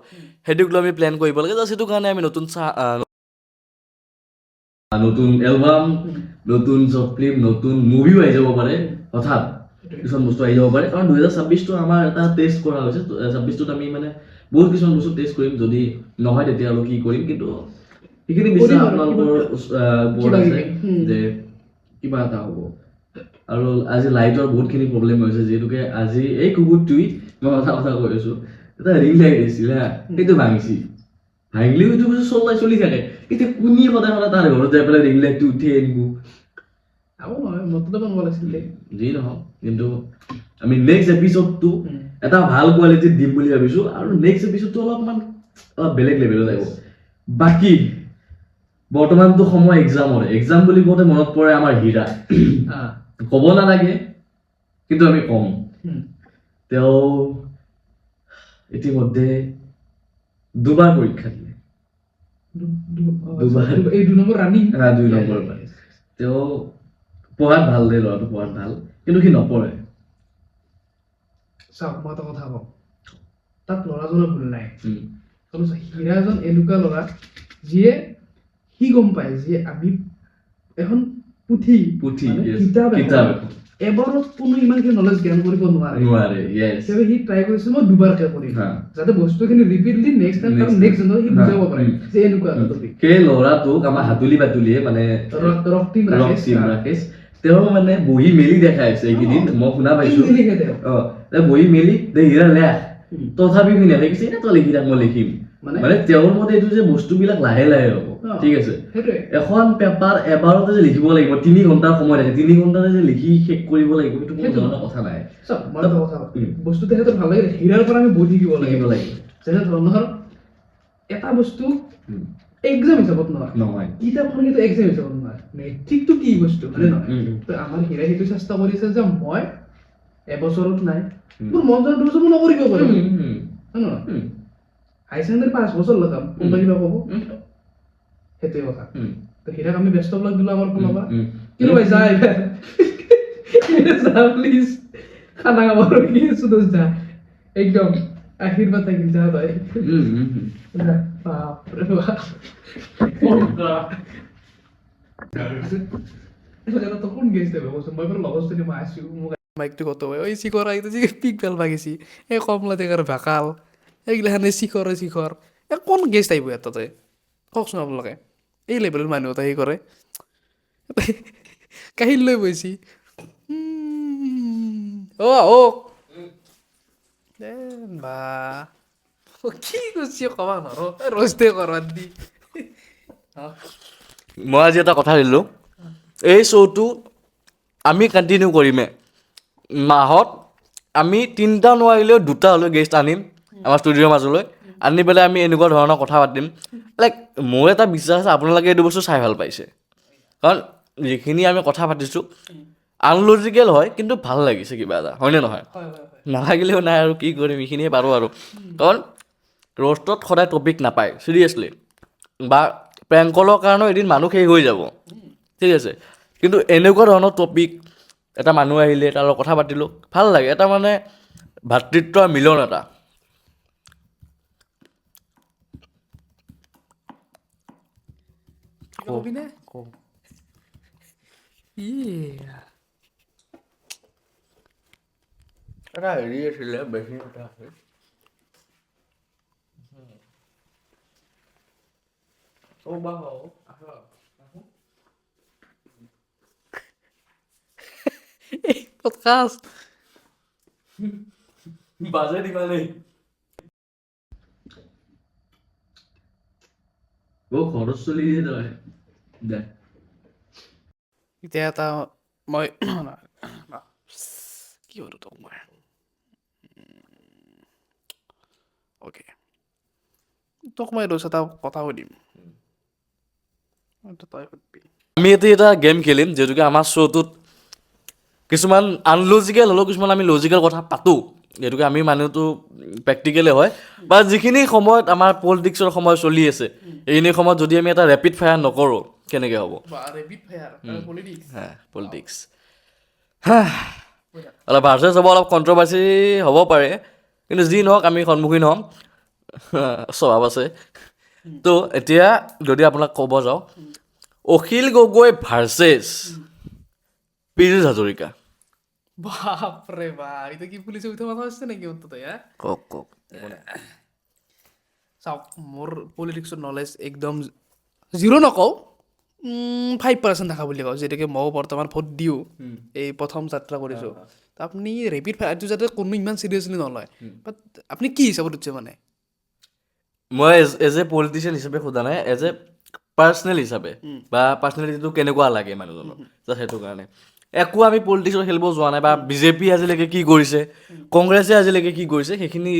A: সেইটোক লৈ আমি প্লেন কৰিব লাগে জাষ্ট সেইটো কাৰণে আমি নতুন এলবাম নতুন শ্বৰ্ট ফিল্ম নতুন মুভিও আহি যাব পাৰে হঠাৎ কিছুমান বস্তু আহি যাব পাৰে কাৰণ 2026টো আমাৰ এটা টেষ্ট কৰা হৈছে 26টোত আমি মানে বহুত কিছুমান বস্তু টেষ্ট কৰিম যদি নহয় তেতিয়া আৰু কি কৰিম কিন্তু সেইখিনি বিশ্বাস আপোনালোকৰ ওপৰত আছে যে কিবা এটা হ'ব আৰু আজি লাইটৰ বহুতখিনি প্ৰব্লেম হৈছে যিহেতুকে আজি এই কুকুৰটোই মই কথা কৈ আছোঁ এটা ৰিং লাইট আহিছিল হা সেইটো ভাঙিছি ভাঙিলেও এইটো বস্তু চলি থাকে এতিয়া কোনে সদায় সদায় তাৰ ঘৰত যাই পেলাই ৰিং লাইটটো উঠি আনিব যি নহওক কিন্তু আমি নেক্সট এপিছডটো এটা ভাল কোৱালিটিত দিম বুলি ভাবিছোঁ আৰু নেক্সট এপিছডটো অলপ বেলেগ লেভেলত আহিব বাকী বৰ্তমানটো সময় এক্সাম বুলি কওঁতে মনত পৰে আমাৰ হীৰা ক'ব নালাগে কিন্তু আমি কম তেওঁ ইতিমধ্যে 2 বাৰ পৰীক্ষা দিলে 2 নম্বৰ তেওঁ পঢ়াত ভাল দে ল'ৰাটো পঢ়াত ভাল কিন্তু সি নপঢ়ে
B: চাওক মই এটা কথা কওঁ তাত ল'ৰাজনৰ ভুল নাই হীৰাজন এনেকুৱা ল'ৰা যিয়ে সি গম পায় যে আমি এখন পুথি কিতাপ এবাৰত কোনো ইমানখিনি নলেজ জ্ঞান কৰিব নোৱাৰে সি ট্ৰাই কৰিছে মই 2 বাৰকে কৰিম যাতে বস্তুখিনি ৰিপিটলি নেক্সট টাইম তাৰ নেক্সট জেনেৰেশ্যন সি বুজাব পাৰে যে এনেকুৱা এটা টপিক
A: সেই ল'ৰাটোক আমাৰ হাতুলি বাতুলিয়ে মানে ৰক্তিম ৰাকেশ তেওঁ মানে বহি মেলি দেখাইছে এইকেইদিন মই শুনা পাইছোঁ বহি মেলি হীৰা লেখ তথাপিও সি নেদেখিছে তই লিখি থাক মই লিখিম মানে তেওঁৰ মতে এইটো যে বস্তুবিলাক লাহে লাহে হ'ব ঠিক আছে এখন পেপাৰ এবাৰতে যে লিখিব লাগিব 3 ঘণ্টাৰ সময় থাকে 3 ঘণ্টাতে যে লিখি শেষ কৰিব লাগিব এইটো কোনো ধৰণৰ কথা নাই বস্তুটো সেইটো ভাল লাগে হীৰাৰ পৰা আমি বহুত শিকিব লাগিব যেনে ধৰণৰ এটা বস্তু এক্সাম হিচাপত নহয় কিতাপখন কিন্তু এক্সাম হিচাপত নহয় মেট্ৰিকটো কি বস্তু হয়নে নহয় তো আমাৰ হীৰাই সেইটো চেষ্টা কৰিছে যে মই এবছৰত নাই মোৰ মন যোৱা 2 বছৰ মই নকৰিব পাৰিম হয় নহয় হাই ছেকেণ্ডাৰী 5 বছৰ লগাম কোনবা কিবা ক'ব সেইটোৱে কথা তো হীৰাক আমি ব্যস্ত ব্লগ দিলোঁ আমাৰ ফালৰ পৰা কিন্তু ভাই যা যা প্লিজ খানা খাব ৰখি আছোঁ দোষ যা একদম আশীৰ্বাদ থাকিল যা তই কোন গেষ্ট মই বাৰু লগৰজনী মই আছোঁ মাইকটো কত হয় চিখৰ আহিছে পিক বেল ভাগিছি এই কমলা টেঙাৰ ভাকাল এইগিলাখানে চিখৰ কোন গেষ্ট আহিব ইয়াত তাতে কওকচোন আপোনালোকে
B: এই লেভেলৰ মানুহ এটা সেই কৰে কাহিনী লৈ বহিছি অ এ বা কি কৈছি ক'বা নোৱাৰো ৰস্তে কৰবাত দি
A: মই আজি এটা কথা দিলোঁ এই শ্ব'টো আমি কণ্টিনিউ কৰিমে মাহত আমি 3টা নোৱাৰিলেও 2টা হ'লেও গেষ্ট আনিম আমাৰ ষ্টুডিঅ'ৰ মাজলৈ আনি পেলাই আমি এনেকুৱা ধৰণৰ কথা পাতিম লাইক মোৰ এটা বিশ্বাস আছে আপোনালোকে এইটো বস্তু চাই ভাল পাইছে কাৰণ যিখিনি আমি কথা পাতিছোঁ আনলজিকেল হয় কিন্তু ভাল লাগিছে কিবা এটা হয়নে নহয় নালাগিলেও নাই আৰু কি কৰিম এইখিনিয়ে পাৰোঁ আৰু কাৰণ ৰ'ষ্টত সদায় টপিক নাপায় চিৰিয়াছলি বা প্ৰেংকলৰ কাৰণেও এদিন মানুহ শেষ হৈ যাব ঠিক আছে কিন্তু এনেকুৱা ধৰণৰ টপিক এটা মানুহ আহিলে তাৰ লগত কথা পাতিলোঁ ভাল লাগে এটা মানে ভাতৃত্বৰ মিলন এটা
B: কবিনে
A: এটা হেৰি আছিলে বেছি এটা আছিল
B: এই পডকাষ্ট
A: বাজে দিবানেই খৰচ চলি তই দে
B: এতিয়া এটা মই কি হ'ল তোক মই অ'কে তোক মই দোষ এটা কথা সুধিম তই সুধিবি
A: আমি এতিয়া এটা গেম খেলিম যিহেতুকে আমাৰ শ্ব'টোত কিছুমান আনলজিকেল হ'লেও কিছুমান আমি লজিকেল কথা পাতোঁ যিহেতুকে আমি মানুহটো প্ৰেক্টিকেলে হয় বা যিখিনি সময়ত আমাৰ পলিটিক্সৰ সময় চলি আছে এইখিনি সময়ত যদি আমি এটা ৰেপিড ফায়াৰ নকৰোঁ কেনেকৈ হ'ব পলিটিক্স অলপ ভাৰ্চেছ হ'ব অলপ কণ্ট্ৰভাৰ্চি হ'ব পাৰে কিন্তু যি নহওক আমি সন্মুখীন হ'ম স্বভাৱ আছে তো এতিয়া যদি আপোনাক ক'ব যাওঁ অখিল গগৈ ভাৰ্চেছ পীযুষ হাজৰিকা
B: বাপৰে বাপ এটা কি পুলিচে উঠা মাথা হৈছে নেকি অন্তত
A: কওক কওক
B: চাওক মোৰ পলিটিক্সৰ নলেজ একদম জিৰ' নকওঁ 5% থকা বুলি কওঁ যিহেতুকে ময়ো বৰ্তমান ভোট দিওঁ এই প্ৰথম যাত্ৰা কৰিছোঁ তো আপুনি ৰেপিড ফায়াৰটো যাতে কোনো ইমান চিৰিয়াছলি নলয় বাট আপুনি কি হিচাপত উঠিছে মানে
A: মই এজ এ পলিটিচিয়ান হিচাপে সোধা নাই এজ এ পাৰ্চনেল হিচাপে বা পাৰ্চনেলিটিটো কেনেকুৱা লাগে মানুহজনৰ জাষ্ট সেইটো কাৰণে একো আমি পলিটিক্সত খেলিব যোৱা নাই বা বিজেপি আজিলৈকে কি কৰিছে কংগ্ৰেছে আজিলৈকে কি কৰিছে সেইখিনি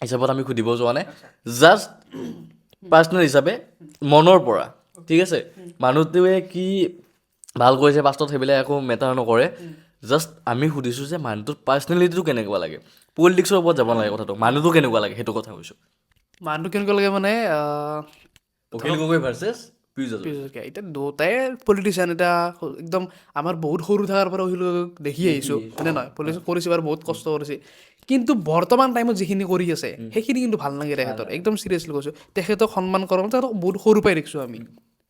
A: হিচাপত আমি সুধিব যোৱা নাই জাষ্ট পাৰ্চনেল হিচাপে মনৰ পৰা ঠিক আছে মানুহটোৱে কি ভাল কৰিছে পাষ্টত সেইবিলাক একো মেটাৰ নকৰে জাষ্ট আমি সুধিছোঁ যে মানুহটোৰ পাৰ্চনেলিটিটো কেনেকুৱা লাগে পলিটিক্সৰ ওপৰত যাব নালাগে কথাটো মানুহটো কেনেকুৱা লাগে সেইটো কথা কৈছোঁ
B: মানুহটো কেনেকুৱা লাগে মানে
A: অখিল গগৈ ভাৰ্চেছ পীযুষ
B: পিছতকৈ এতিয়া দুটাই পলিটিচিয়ান এতিয়া একদম আমাৰ বহুত সৰু থকাৰ পৰা অখিল গগৈক দেখি আহিছোঁ হয়নে নহয় পলিটিক্স কৰিছে বাৰু বহুত কষ্ট কৰিছে কিন্তু বৰ্তমান টাইমত যিখিনি কৰি আছে সেইখিনি কিন্তু ভাল লাগে তেখেতৰ একদম চিৰিয়াছলি কৈছোঁ তেখেতক সন্মান কৰোঁ তেখেতক বহুত সৰু পাই দেখিছোঁ আমি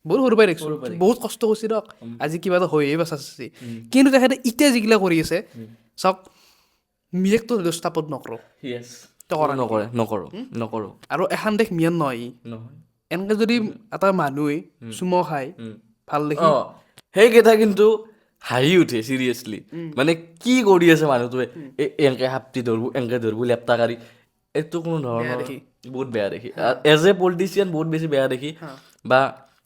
B: বহুত সৰু পাই দেখিছোঁ বহুত কষ্ট কৰিছে দিয়ক আজি কিবা এটা হৈয়ে বাচাইছে কিন্তু তেখেতে এতিয়া যিগিলা কৰি আছে চাওক মিয়েকটো স্থাপন নকৰোঁ
A: নকৰে নকৰোঁ
B: আৰু এখন দেশ মিয়ান নহয়
A: নহয়
B: এনেকৈ যদি এটা মানুহে চুমো খায় ভাল দেখি
A: সেইকেইটা কিন্তু হাঁহি উঠে চিৰিয়াছলি মানে কি কৰি আছে মানুহটোৱে এনেকৈ হাপ্তি ধৰব এনেকৈ ধৰব লেপটাকাৰী এইটো কোনো ধৰণৰ বহুত বেয়া দেখি এজ এ পলিটিচিয়ান বহুত বেছি বেয়া দেখি বা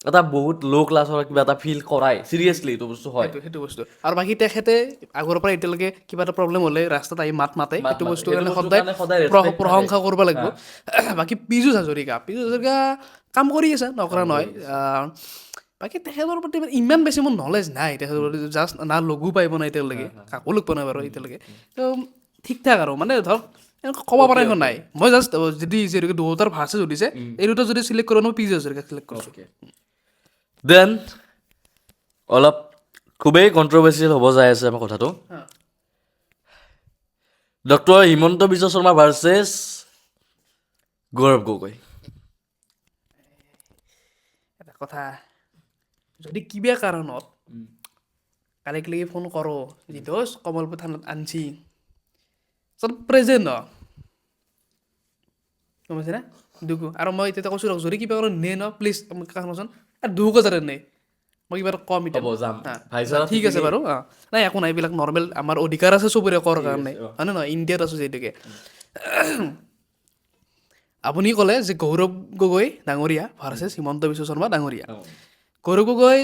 A: এটা বহুত ল' ক্লাছৰ কিবা এটা ফিল কৰাই চিৰিয়াছলি এইটো বস্তু হয়
B: সেইটো বস্তু আৰু বাকী তেখেতে আগৰ পৰা এতিয়ালৈকে কিবা এটা প্ৰব্লেম হ'লে ৰাস্তাত আহি মাতে সেইটো বস্তু কাৰণে সদায় প্ৰশংসা কৰিব লাগিব বাকী পীযুষ হাজৰিকা কাম কৰি আছে নকৰা নহয় বাকী তেখেতৰ প্ৰতি ইমান বেছি মোৰ নলেজ নাই তেখেতৰ প্ৰতি জাষ্ট না লগো পাই নাই এতিয়ালৈকে কাকো লগ পোৱা নাই বাৰু এতিয়ালৈকে তো ঠিক ঠাক আৰু মানে ধৰক এনেকৈ ক'ব পৰা একো নাই মই জাষ্ট যদি যিহেতুকে দুটাৰ ভাৰ্চেছ সুধিছে এই দুটা যদি চিলেক্ট কৰোঁ মই পীযুষ হাজৰিকাক চিলেক্ট কৰিছোঁ
A: দেন অলপ খুবেই কণ্ট্ৰভাৰ্চিয়েল হ'ব যাই আছে আমাৰ কথাটো ডক্টৰ হিমন্ত বিশ্ব শৰ্মা ভাৰ্চেছ গৌৰৱ গগৈ
B: এটা কথা যদি কিবা কাৰণত কালিক ফোন কৰোঁ জিতোষ কমলপুৰ থানাত আনছি চব প্ৰেজেণ্ট গম পাইছে না দুকো আৰু মই এতিয়া কৈছোঁ ৰখ যদি কিবা কাৰণত নে ন প্লিজ মোক কাষনচোন আৰু 2000 নেই মই কিবা এটা কম এতিয়া
A: হ'ব, যাম।
B: হা,
A: ভাইচাৰা
B: ঠিক আছে বাৰু নাই একো নাই এইবিলাক নৰ্মেল আমাৰ অধিকাৰ আছে চবৰে কৰাৰ কাৰণে হয়নে নহয় ইণ্ডিয়াত আছোঁ যিহেতুকে আপুনি ক'লে যে গৌৰৱ গগৈ ডাঙৰীয়া ভাৰ্চেছ হিমন্ত বিশ্ব শৰ্মা ডাঙৰীয়া গৌৰৱ গগৈ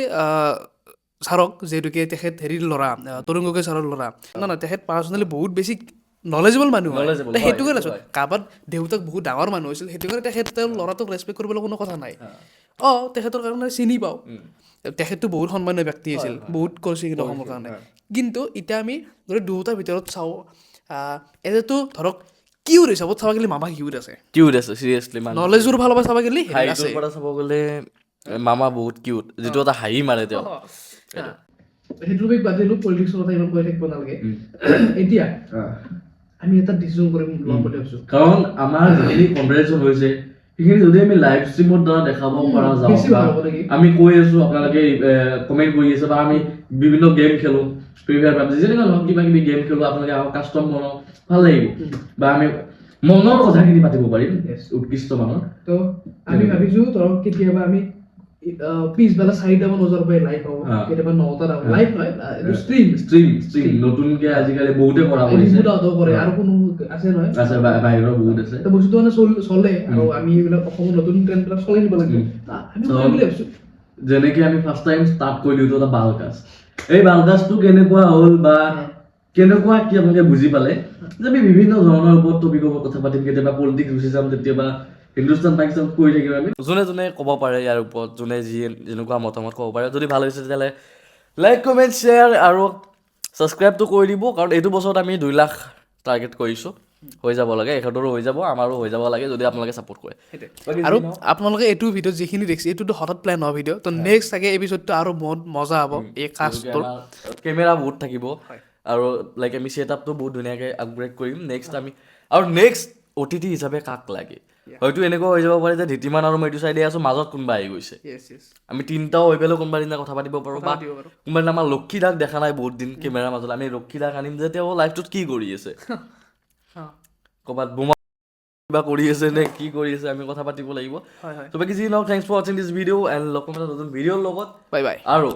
B: ছাৰক যিহেতুকে তেখেত হেৰিৰ ল'ৰা তৰুণ গগৈ ছাৰৰ ল'ৰা না তেখেত পাৰ্চনেলি বহুত বেছি নলেজেবল মানুহ হয়
A: Knowledgeable,
B: তে সেইটো
A: হয়,
B: কাৰণে
A: সেইটো
B: আছোঁ
A: হয়।
B: কাৰোবাৰ দেউতাক বহুত ডাঙৰ মানুহ হৈছিল সেইটো কাৰণে তেখেত তেওঁৰ ল'ৰাটোক ৰেচপেক্ট কৰিবলৈ কোনো কথা নাই তেখেতৰ কাৰণে চিনি পাওঁ তেখেতটো বহুত সন্মানীয় ব্যক্তি আছিল বহুত কৰিছিল কিন্তু অসমৰ কাৰণে কিন্তু এতিয়া আমি যদি দুয়োটাৰ ভিতৰত চাওঁ এতিয়াতো ধৰক কিউৰ হিচাপত চাব গ'লে মামা কিউৰ আছে
A: কিউট আছে চিৰিয়াছলি মানে
B: নলেজৰ ফালৰ পৰা চাব গ'লে হেৰি
A: হাইটোৰ
B: আছে
A: পৰা চাব গ'লে মামা বহুত কিউট যিটো এটা হাঁহি মাৰে তেওঁ
B: সেইটো বাদ দিলোঁ পলিটিক্সৰ কথা ইমান কৈ থাকিব নালাগে এতিয়া আমি এটা ডিচিজন কৰিম ল'ম বুলি ভাবিছোঁ
A: কাৰণ আমাৰ যিখিনি কনভাৰচেশ্যন হৈছে সেইখিনি যদি আমি লাইভ ষ্ট্ৰীমৰ দ্বাৰা দেখাব পৰা যাওঁ
B: বেছি ভাল হ'ব নেকি?
A: আমি কৈ আছো আপোনালোকে কমেণ্ট কৰি আছে বা আমি বিভিন্ন গেম খেলো ফ্ৰী ফায়াৰ পাবজি যেনেকুৱা নহওক কিবা কিবি গেম খেলো আপোনালোকে আকৌ কাষ্টম বনাওক ভাল লাগিব বা আমি মনৰ কথাখিনি পাতিব পাৰিম উৎকৃষ্ট মানৰ
B: তো আমি ভাবিছোঁ ধৰক কেতিয়াবা আমি পিছবেলা 4টামান বজাৰ পৰাই লাইভ হ'ব কেতিয়াবা 9টাত হ'ব লাইভ নহয় এইটো ষ্ট্ৰীম
A: ষ্ট্ৰীম নতুনকে আজিকালি বহুতে কৰা কৰিছে
B: কৰে আৰু কোনো আছে নহয়
A: আছে বাহিৰৰ বহুত আছে
B: তো বস্তুটো মানে চলে আৰু আমি এইবিলাক অসমৰ নতুন ট্ৰেণ্ডবিলাক চলাই নিব লাগিব আমি কৰিম বুলি ভাবিছোঁ
A: যেনেকে আমি ফাৰ্ষ্ট টাইম ষ্টাৰ্ট কৰি দিওঁ এটা বালকাষ্ট এই বালকাষ্টটো কেনেকুৱা হ'ল বা কেনেকুৱা কি আপোনালোকে বুজি পালে যে আমি বিভিন্ন ধৰণৰ ওপৰত টপিকৰ ওপৰত কথা পাতিম কেতিয়াবা পলিটিক্স গুচি যাম কেতিয়াবা হিন্দুস্তান পাকিস্তান কৰি থাকিম আমি যোনে যোনে ক'ব পাৰে ইয়াৰ ওপৰত যোনে যি যেনেকুৱা মতামত ক'ব পাৰে যদি ভাল হৈছে তেতিয়াহ'লে লাইক কমেণ্ট শ্বেয়াৰ আৰু ছাবস্ক্ৰাইবটো কৰি দিব কাৰণ এইটো বছৰত আমি 2 লাখ টাৰ্গেট কৰিছোঁ হৈ যাব লাগে এখেতৰো হৈ যাব আমাৰো হৈ যাব লাগে যদি আপোনালোকে ছাপোৰ্ট কৰে
B: আৰু আপোনালোকে এইটো ভিডিঅ' যিখিনি দেখিছে এইটোতো হঠাৎ প্লেন হোৱা ভিডিঅ' তো নেক্সট চাগে এপিছডটো আৰু বহুত মজা হ'ব এই কাষ্টটোৰ
A: কেমেৰা বহুত থাকিব আৰু লাইক আমি ছেটআপটো বহুত ধুনীয়াকৈ আপগ্ৰেড কৰিম নেক্সট আমি আৰু নেক্সট অতিথি হিচাপে কাক লাগে হয়তো এনেকুৱা হৈ যাব পাৰে যে ধীতিমান আৰু মই এইটো চাইডে আছোঁ মাজত কোনোবা আহি গৈছে আমি তিনিটাও হৈ পেলাই কোনোবা দিনা কথা পাতিব পাৰোঁ বা কোনোবা দিনা আমাৰ লক্ষী দাক দেখা নাই বহুত দিন কেমেৰাৰ মাজত আমি লক্ষী দাক আনিম যে তেওঁ লাইফটোত কি কৰি আছে ক'ৰবাত বোমা কিবা কৰি আছে নে কি কৰি আছে আমি কথা পাতিব লাগিব তো বাকী যি নহওক থেংকছ ফৰ ৱাচিং দিছ ভিডিঅ' এণ্ড লগ পাম এটা নতুন ভিডিঅ'ৰ লগত
B: বাই বাই
A: আৰু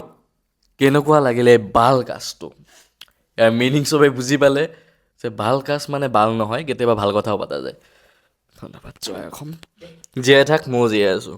A: কেনেকুৱা লাগিলে বাল কাষ্টটো ইয়াৰ মিনিং চবে বুজি পালে যে বাল কাষ্ট মানে বাল নহয় কেতিয়াবা ভাল কথাও পতা যায় ধন্যবাদ জয় অসম জীয়াই থাক ময়ো জীয়াই আছোঁ